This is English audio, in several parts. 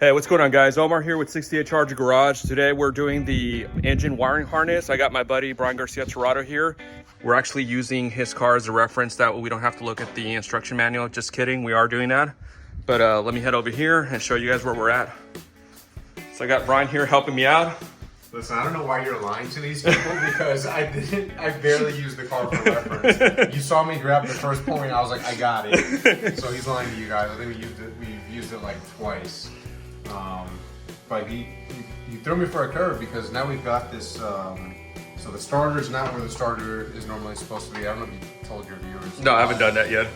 Hey, what's going on, guys? Omar here with 68 Charger Garage. Today we're doing the engine wiring harness. I got my buddy Brian Garcia Torado here. We're actually using his car as a reference. That way we don't have to look at the instruction manual. Just kidding, we are doing that. But let me head over here and show you guys where we're at. So I got Brian here helping me out. Listen, I don't know why you're lying to these people because I barely used the car for reference. You saw me grab the first point, I was like, I got it. So he's lying to you guys. I think we've used it like twice. But he threw me for a curve because now we've got this, so the starter is not where the starter is normally supposed to be. I don't know if you told your viewers. No, I haven't done that yet.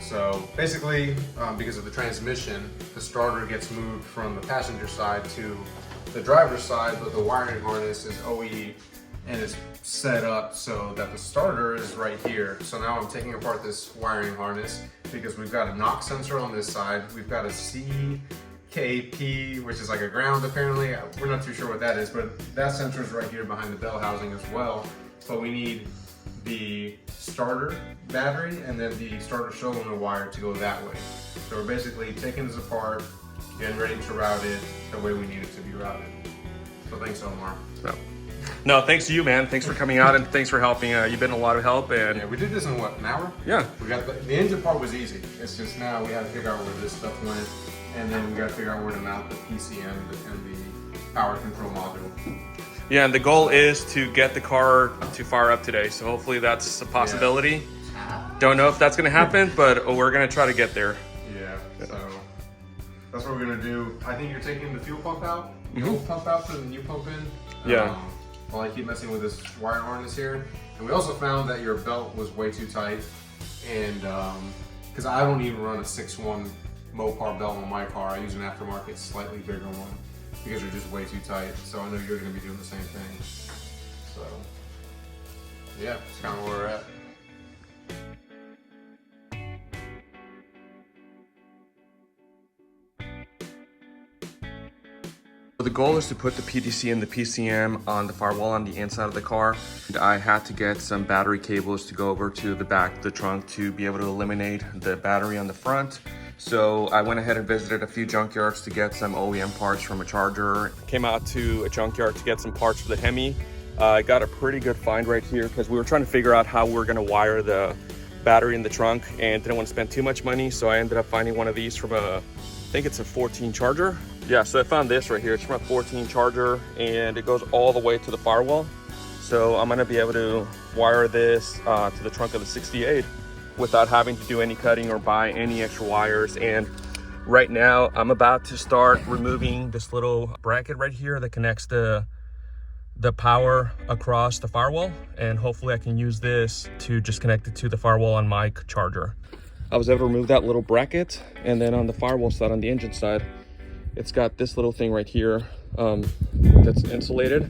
So basically, because of the transmission, the starter gets moved from the passenger side to the driver's side, but the wiring harness is OE and it's set up so that the starter is right here. So now I'm taking apart this wiring harness because we've got a knock sensor on this side. We've got a CKP, which is like a ground apparently. We're not too sure what that is, but that sensor is right here behind the bell housing as well. But we need the starter battery and then the starter solenoid wire to go that way. So we're basically taking this apart, getting ready to route it the way we need it to be routed. So thanks, Omar. No, thanks to you, man. Thanks for coming out and thanks for helping. You've been a lot of help. And yeah, we did this in what, an hour? Yeah. We got the engine part was easy. It's just now we had to figure out where this stuff went, and then we got to figure out where to mount the PCM and the power control module. Yeah, and the goal is to get the car to fire up today. So hopefully that's a possibility. Yeah. Don't know if that's going to happen, but we're going to try to get there. Yeah, so that's what we're going to do. I think you're taking the fuel pump out, the old pump out for the new pump in. Yeah. While I keep messing with this wire harness here. And we also found that your belt was way too tight. And because I don't even run a 6.1 Mopar belt on my car. I use an aftermarket slightly bigger one because they're just way too tight. So I know you're going to be doing the same thing. So yeah, that's kind of where we're at. The goal is to put the PDC and the PCM on the firewall on the inside of the car. And I had to get some battery cables to go over to the back of the trunk to be able to eliminate the battery on the front. So I went ahead and visited a few junkyards to get some OEM parts from a charger. Came out to a junkyard to get some parts for the Hemi. I got a pretty good find right here because we were trying to figure out how we're gonna wire the battery in the trunk and didn't want to spend too much money. So I ended up finding one of these from I think it's a 14 charger. Yeah, so I found this right here. It's from a 14 charger and it goes all the way to the firewall. So I'm gonna be able to wire this to the trunk of the 68 without having to do any cutting or buy any extra wires. And right now I'm about to start removing this little bracket right here that connects the power across the firewall. And hopefully I can use this to just connect it to the firewall on my charger. I was able to remove that little bracket, and then on the firewall side, on the engine side, it's got this little thing right here that's insulated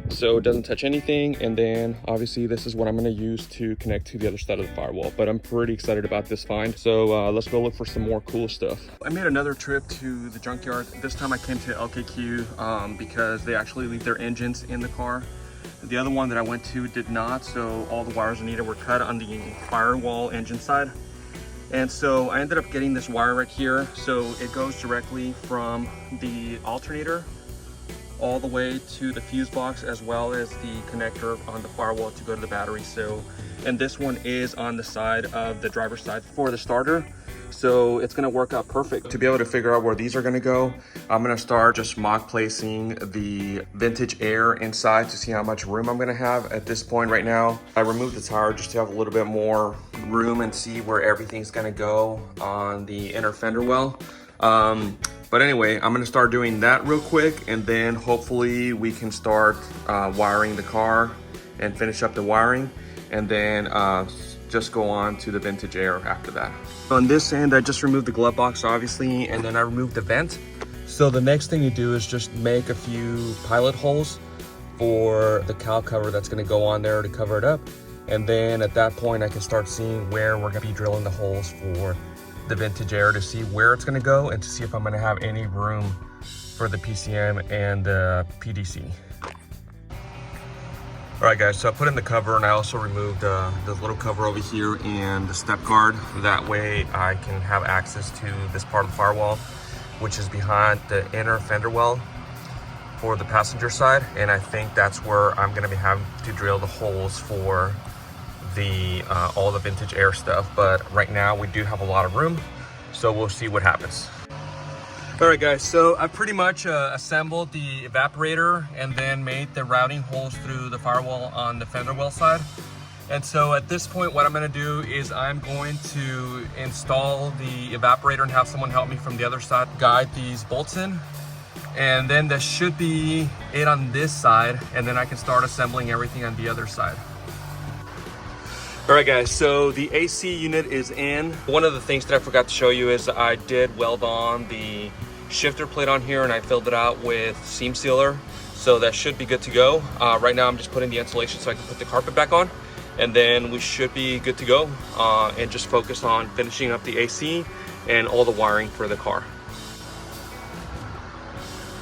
so it doesn't touch anything. And then obviously this is what I'm going to use to connect to the other side of the firewall. But I'm pretty excited about this find, so let's go look for some more cool stuff. I made another trip to the junkyard. This time I came to LKQ because they actually leave their engines in the car. The other one that I went to did not, so all the wires I needed were cut on the firewall engine side. And so I ended up getting this wire right here. So it goes directly from the alternator all the way to the fuse box, as well as the connector on the firewall to go to the battery. So, and this one is on the side of the driver's side for the starter. So it's gonna work out perfect. To be able to figure out where these are gonna go, I'm gonna start just mock placing the vintage air inside to see how much room I'm gonna have at this point right now. I removed the tire just to have a little bit more room and see where everything's gonna go on the inner fender well. But anyway, I'm gonna start doing that real quick, and then hopefully we can start wiring the car and finish up the wiring, and then just go on to the vintage air after that. On this end, I just removed the glove box, obviously, and then I removed the vent. So the next thing you do is just make a few pilot holes for the cowl cover that's gonna go on there to cover it up. And then at that point, I can start seeing where we're gonna be drilling the holes for the vintage air to see where it's gonna go and to see if I'm gonna have any room for the PCM and the PDC. All right, guys, so I put in the cover, and I also removed the little cover over here and the step guard. That way I can have access to this part of the firewall. which is behind the inner fender well for the passenger side. And I think that's where I'm gonna be having to drill the holes for the all the vintage air stuff. But right now we do have a lot of room, so we'll see what happens. All right guys, so I pretty much assembled the evaporator and then made the routing holes through the firewall on the fender well side. And so at this point, what I'm gonna do is I'm going to install the evaporator and have someone help me from the other side guide these bolts in. And then that should be it on this side, and then I can start assembling everything on the other side. All right guys, so the AC unit is in. One of the things that I forgot to show you is I did weld on the shifter plate on here, and I filled it out with seam sealer. So that should be good to go. Right now I'm just putting the insulation so I can put the carpet back on, and then we should be good to go and just focus on finishing up the AC and all the wiring for the car.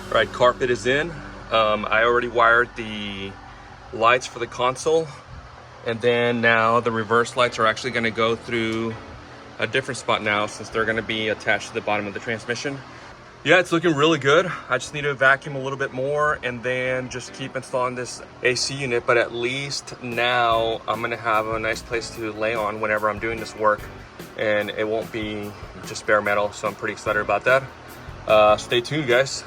All right, carpet is in. I already wired the lights for the console, and then now the reverse lights are actually gonna go through a different spot now since they're gonna be attached to the bottom of the transmission. Yeah, it's looking really good. I just need to vacuum a little bit more and then just keep installing this AC unit. But at least now I'm gonna have a nice place to lay on whenever I'm doing this work, and it won't be just bare metal. So I'm pretty excited about that. Stay tuned, guys.